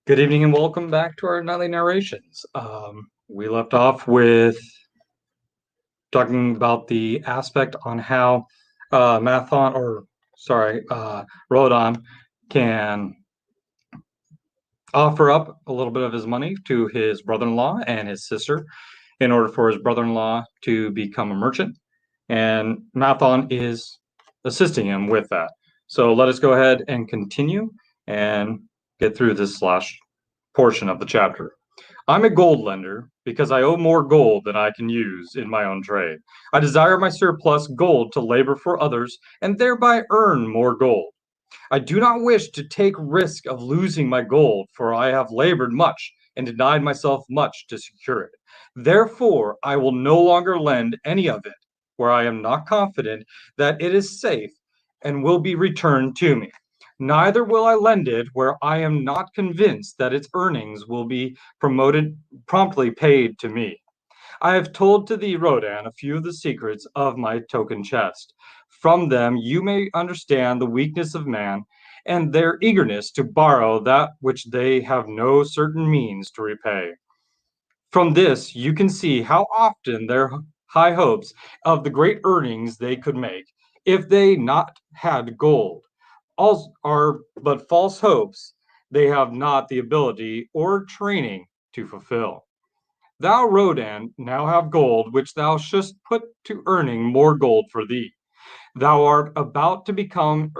Good evening and welcome back to our nightly narrations. We left off with talking about the aspect on how Mathon, or sorry, Rodon can offer up a little bit of his money to his brother-in-law and his sister in order for his brother-in-law to become a merchant. And Mathon is assisting him with that. So let us go ahead and continue and get through this slash portion of the chapter. I'm a gold lender because I owe more gold than I can use in my own trade. I desire my surplus gold to labor for others and thereby earn more gold. I do not wish to take risk of losing my gold, for I have labored much and denied myself much to secure it. Therefore, I will no longer lend any of it where I am not confident that it is safe and will be returned to me. Neither will I lend it where I am not convinced that its earnings will be promptly paid to me. I have told to thee, Rodan, a few of the secrets of my token chest. From them you may understand the weakness of man and their eagerness to borrow that which they have no certain means to repay. From this you can see how often their high hopes of the great earnings they could make, if they not had gold, all are but false hopes they have not the ability or training to fulfill. Thou, Rodan, now have gold, which thou shouldst put to earning more gold for thee. Thou art about to become,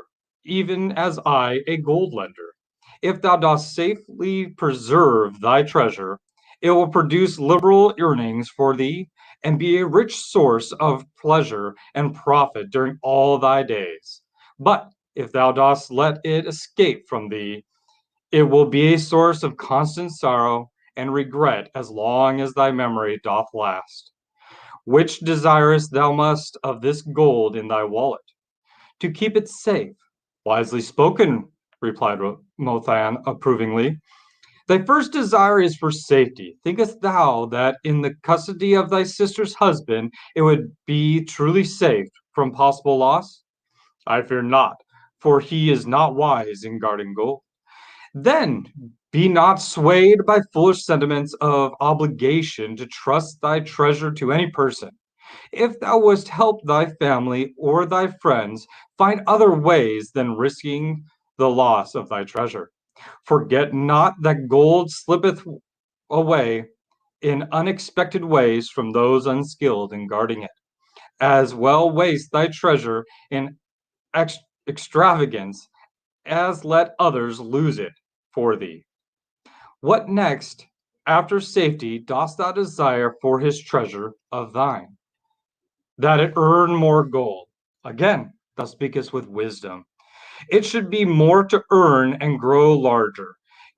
even as I, a gold lender. If thou dost safely preserve thy treasure, it will produce liberal earnings for thee, and be a rich source of pleasure and profit during all thy days. But if thou dost let it escape from thee, it will be a source of constant sorrow and regret as long as thy memory doth last. Which desirest thou must of this gold in thy wallet? To keep it safe. Wisely spoken, replied Mothan approvingly. Thy first desire is for safety. Thinkest thou that in the custody of thy sister's husband it would be truly safe from possible loss? I fear not, for he is not wise in guarding gold. Then be not swayed by foolish sentiments of obligation to trust thy treasure to any person. If thou wouldst help thy family or thy friends, find other ways than risking the loss of thy treasure. Forget not that gold slippeth away in unexpected ways from those unskilled in guarding it. As well waste thy treasure in extravagance as let others lose it for thee. What next, after safety, dost thou desire for his treasure of thine? That it earn more gold. Again, thou speakest with wisdom. It should be more to earn and grow larger.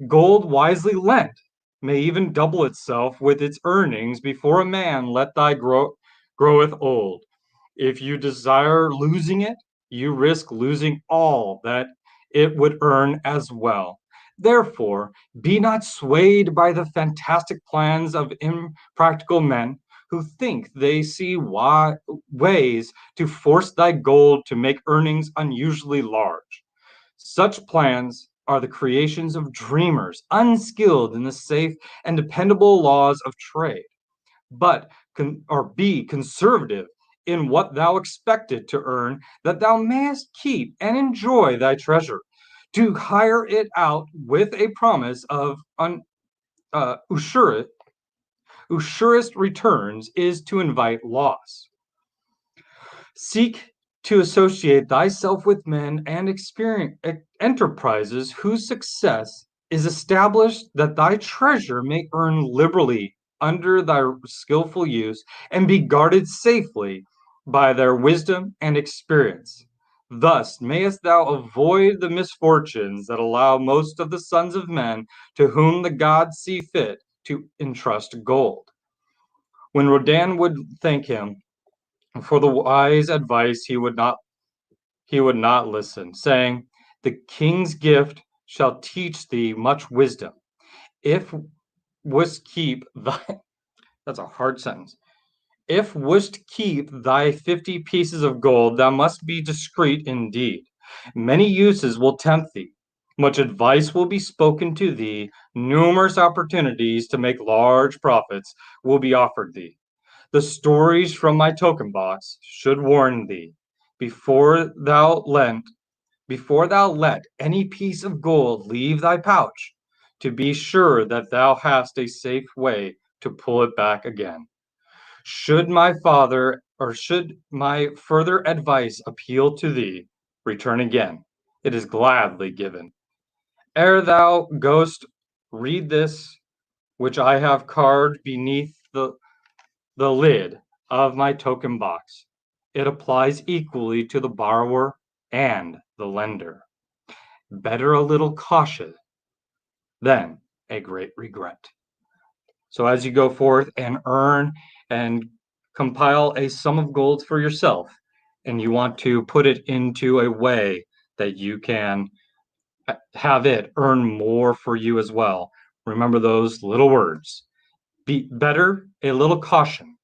Gold wisely lent may even double itself with its earnings before a man let thy groweth old. If you desire losing it, you risk losing all that it would earn as well. Therefore, be not swayed by the fantastic plans of impractical men who think they see ways to force thy gold to make earnings unusually large. Such plans are the creations of dreamers, unskilled in the safe and dependable laws of trade. But or be conservative in what thou expected to earn, that thou mayest keep and enjoy thy treasure. To hire it out with a promise of usurest returns is to invite loss. Seek to associate thyself with men and enterprises whose success is established that thy treasure may earn liberally under thy skillful use and be guarded safely by their wisdom and experience. Thus mayest thou avoid the misfortunes that allow most of the sons of men to whom the gods see fit to entrust gold. When Rodan would thank him for the wise advice, he would not listen, saying, "The king's gift shall teach thee much wisdom. If wouldst keep thy" that's a hard sentence. "If wouldst keep thy 50 pieces of gold, thou must be discreet indeed. Many uses will tempt thee. Much advice will be spoken to thee, numerous opportunities to make large profits will be offered thee. The stories from my token box should warn thee, before thou let any piece of gold leave thy pouch, to be sure that thou hast a safe way to pull it back again. Should my further advice appeal to thee, return again. It is gladly given. Ere thou goest, read this which I have carved beneath the lid of my token box. It applies equally to the borrower and the lender. Better a little caution than a great regret. So as you go forth and earn and compile a sum of gold for yourself, and you want to put it into a way that you can have it earn more for you as well, remember those little words. Be better a little caution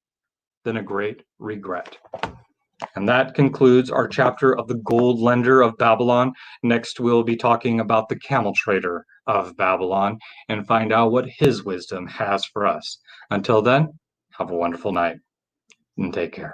than a great regret. And that concludes our chapter of the gold lender of Babylon. Next, we'll be talking about the camel trader of Babylon and find out what his wisdom has for us. Until then, have a wonderful night and take care.